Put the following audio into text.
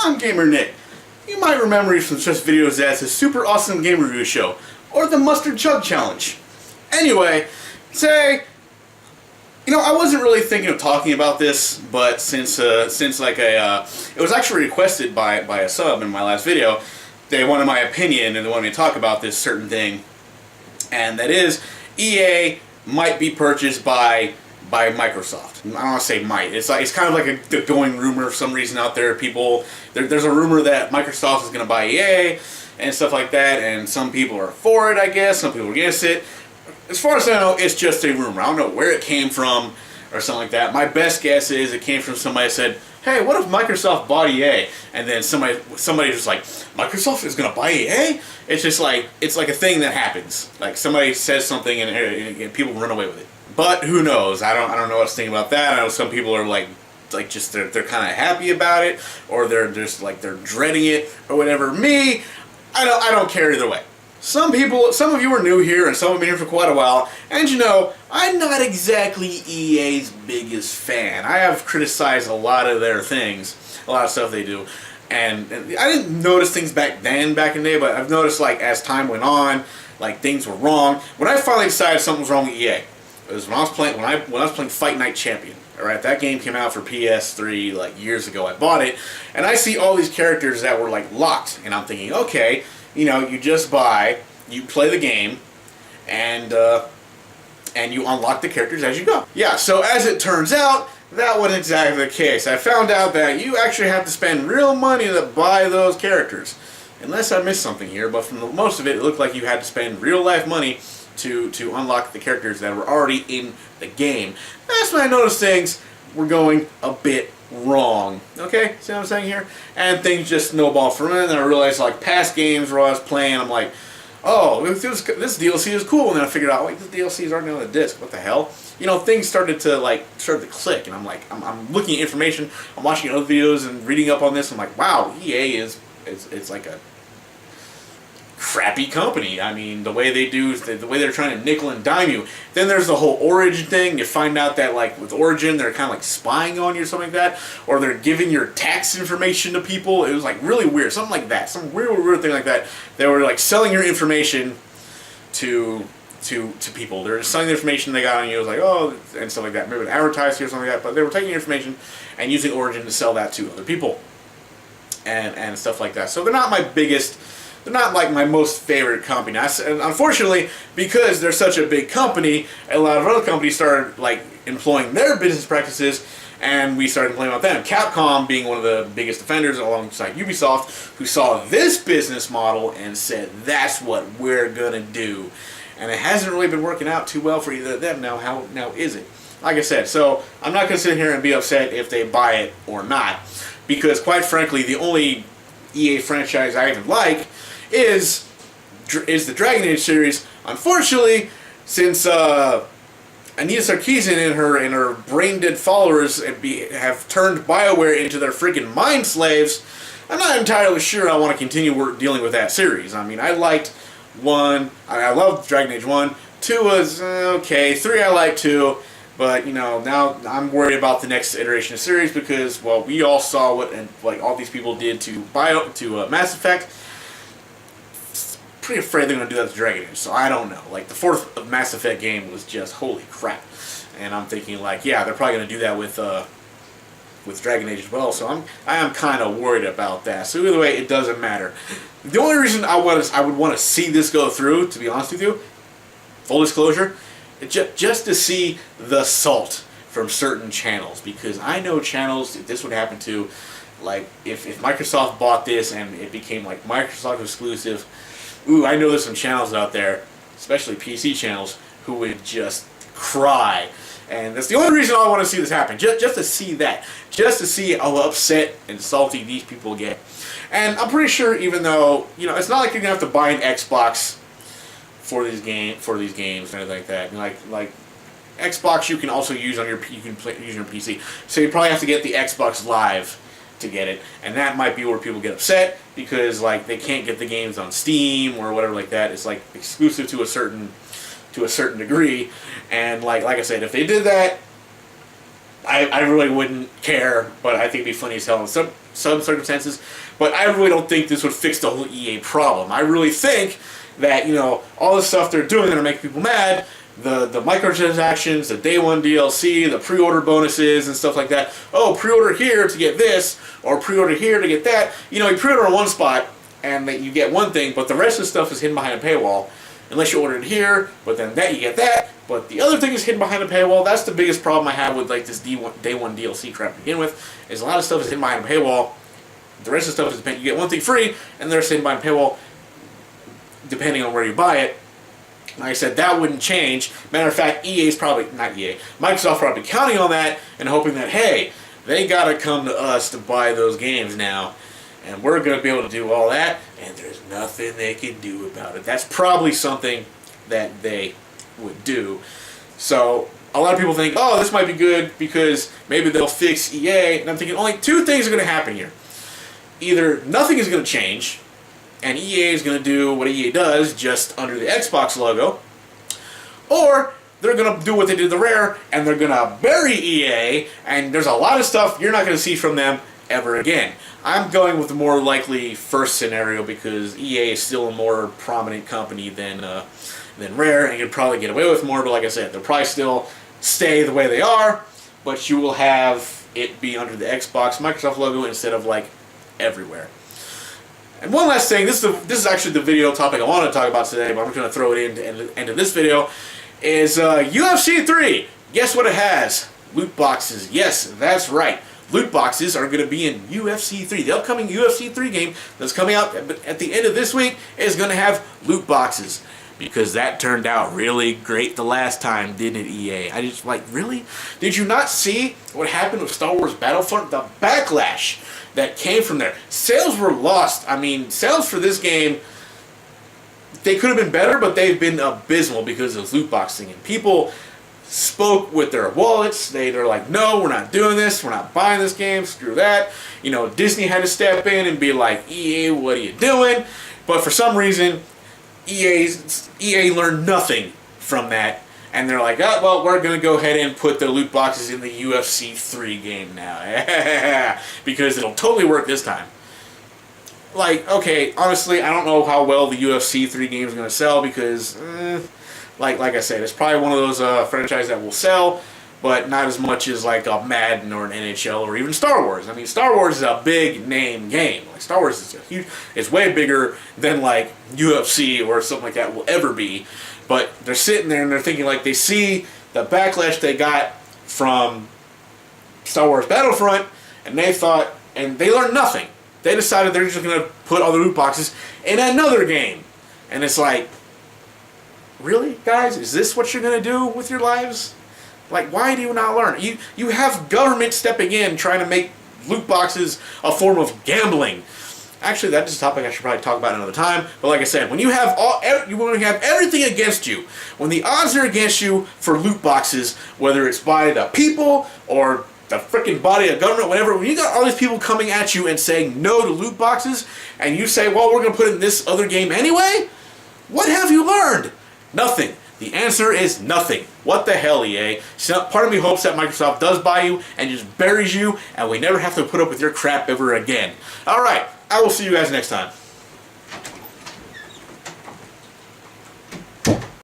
I'm Gamer Nick. You might remember me from such videos as the Super Awesome Game Review Show, or the Mustard Chug Challenge. Anyway, today, I wasn't really thinking of talking about this, but since it was actually requested by a sub in my last video, they wanted my opinion and they wanted me to talk about this certain thing, and that is, EA might be purchased by Microsoft. I don't want to say might. It's kind of like a going rumor for some reason out there. There's a rumor that Microsoft is going to buy EA and stuff like that, and some people are for it, I guess. Some people are against it. As far as I know, it's just a rumor. I don't know where it came from or something like that. My best guess is it came from somebody that said, "Hey, what if Microsoft bought EA?" And then somebody was like, "Microsoft is going to buy EA?" It's just like a thing that happens. Like somebody says something and people run away with it. But who knows? I don't know what's thinking about that. I know some people are like just they're kind of happy about it, or they're just they're dreading it or whatever. Me, I don't care either way. Some of you are new here, and some have been here for quite a while, and I'm not exactly EA's biggest fan. I have criticized a lot of their things, a lot of stuff they do, and I didn't notice things back in the day, but I've noticed as time went on, things were wrong. When I finally decided something was wrong with EA, it was when I was playing Fight Night Champion. Alright, that game came out for PS3 years ago. I bought it, and I see all these characters that were locked, and I'm thinking, okay, you just buy, you play the game, and you unlock the characters as you go. Yeah, so as it turns out, that wasn't exactly the case. I found out that you actually have to spend real money to buy those characters. Unless I missed something here, but from most of it, it looked like you had to spend real life money to unlock the characters that were already in the game. That's when I noticed things were going a bit wrong. Okay, see what I'm saying here? And things just snowballed from it, and I realized past games where I was playing, I'm like, oh, this DLC is cool, and then I figured out, wait, this DLC is already on the disc. What the hell? Things started to click, and I'm looking at information, I'm watching other videos and reading up on this. I'm like, wow, EA it's like a crappy company. I mean, the way they're trying to nickel and dime you. Then there's the whole Origin thing. You find out that with Origin, they're kind of spying on you or something like that, or they're giving your tax information to people. It was really weird, something like that, some weird thing like that. They were selling your information to people. They're selling the information they got on you. It was oh, and stuff like that. Maybe advertised you or something like that. But they were taking your information and using Origin to sell that to other people and stuff like that. So they're not my biggest. They're not my most favorite company. And unfortunately, because they're such a big company, a lot of other companies started employing their business practices, and we started employing with them. Capcom being one of the biggest offenders alongside Ubisoft, who saw this business model and said, that's what we're gonna do. And it hasn't really been working out too well for either of them. Now is it? Like I said, so I'm not gonna sit here and be upset if they buy it or not, because quite frankly, the only EA franchise I even like is the Dragon Age series. Unfortunately, since Anita Sarkeesian and her brain-dead followers have turned BioWare into their freaking mind slaves, I'm not entirely sure I want to continue dealing with that series. I mean, I liked 1, I loved Dragon Age 1, 2 was okay, 3 I liked too, but now I'm worried about the next iteration of the series because, well, we all saw what all these people did to Mass Effect. Pretty afraid they're going to do that to Dragon Age, so I don't know. The 4th Mass Effect game was just holy crap, and I'm thinking yeah, they're probably going to do that with Dragon Age as well. So I am kind of worried about that. So either way, it doesn't matter. The only reason I would want to see this go through, to be honest with you, full disclosure, just to see the salt from certain channels, because I know channels that this would happen to. If Microsoft bought this and it became Microsoft exclusive. Ooh, I know there's some channels out there, especially PC channels, who would just cry. And that's the only reason I want to see this happen. Just to see that. Just to see how upset and salty these people get. And I'm pretty sure, even though, it's not like you're going to have to buy an Xbox for these games or anything like that. Like Xbox you can also use on your PC. So you probably have to get the Xbox Live to get it, and that might be where people get upset because they can't get the games on Steam or whatever like that. It's exclusive to a certain degree, and like I said, if they did that, I really wouldn't care, but I think it'd be funny as hell. circumstances, but I really don't think this would fix the whole EA problem. I really think that, you know, all the stuff they're doing that are making people mad, the microtransactions, the day one DLC, the pre-order bonuses and stuff like that. Oh, pre-order here to get this, or pre-order here to get that. You know, you pre-order in one spot and you get one thing, but the rest of the stuff is hidden behind a paywall. Unless you order it here, but then that you get that, but the other thing is hidden behind a paywall. That's the biggest problem I have with like this day one DLC crap to begin with, is a lot of stuff is hidden behind a paywall. The rest of the stuff is you get one thing free, and the rest is hidden behind a paywall, depending on where you buy it. Like I said, that wouldn't change. Matter of fact, Microsoft probably counting on that and hoping that, hey, they gotta come to us to buy those games now, and we're gonna be able to do all that, and there's nothing they can do about it. That's probably something that they would do. So a lot of people think, oh, this might be good because maybe they'll fix EA, and I'm thinking only two things are gonna happen here. Either nothing is gonna change, and EA is going to do what EA does, just under the Xbox logo, or they're going to do what they did to Rare, and they're going to bury EA, and there's a lot of stuff you're not going to see from them ever again. I'm going with the more likely first scenario because EA is still a more prominent company than Rare, and you could probably get away with more, but like I said, they'll probably still stay the way they are, but you will have it be under the Xbox Microsoft logo instead of like everywhere. And one last thing, this is actually the video topic I want to talk about today, but I'm just going to throw it into this video, is UFC3. Guess what it has? Loot boxes. Yes, that's right. Loot boxes are going to be in UFC3. The upcoming UFC3 game that's coming out at the end of this week is going to have loot boxes. Because that turned out really great the last time, didn't it, EA? I just, like, really? Did you not see what happened with Star Wars Battlefront? The backlash that came from there. Sales were lost. I mean, sales for this game, they could have been better, but they've been abysmal because of loot boxing. And people spoke with their wallets. They're like, no, we're not doing this. We're not buying this game. Screw that. You know, Disney had to step in and be like, EA, what are you doing? But for some reason, EA learned nothing from that, and they're like, oh, well, we're going to go ahead and put the loot boxes in the UFC 3 game now, because it'll totally work this time. Like, okay, honestly, I don't know how well the UFC 3 game is going to sell, because, like I said, it's probably one of those franchises that will sell, but not as much as like a Madden or an NHL or even Star Wars. I mean, Star Wars is a big name game. Like, Star Wars is it's way bigger than like UFC or something like that will ever be. But they're sitting there and they're thinking, like, they see the backlash they got from Star Wars Battlefront, and they thought, and they learned nothing. They decided they're just going to put all the loot boxes in another game. And it's like, really, guys? Is this what you're going to do with your lives? Like, why do you not learn? You have government stepping in trying to make loot boxes a form of gambling. Actually, that's a topic I should probably talk about another time. But like I said, when you have everything against you, when the odds are against you for loot boxes, whether it's by the people or the freaking body of government, whatever, when you got all these people coming at you and saying no to loot boxes, and you say, well, we're going to put it in this other game anyway, what have you learned? Nothing. The answer is nothing. What the hell, EA? So part of me hopes that Microsoft does buy you and just buries you, and we never have to put up with your crap ever again. Alright, I will see you guys next time.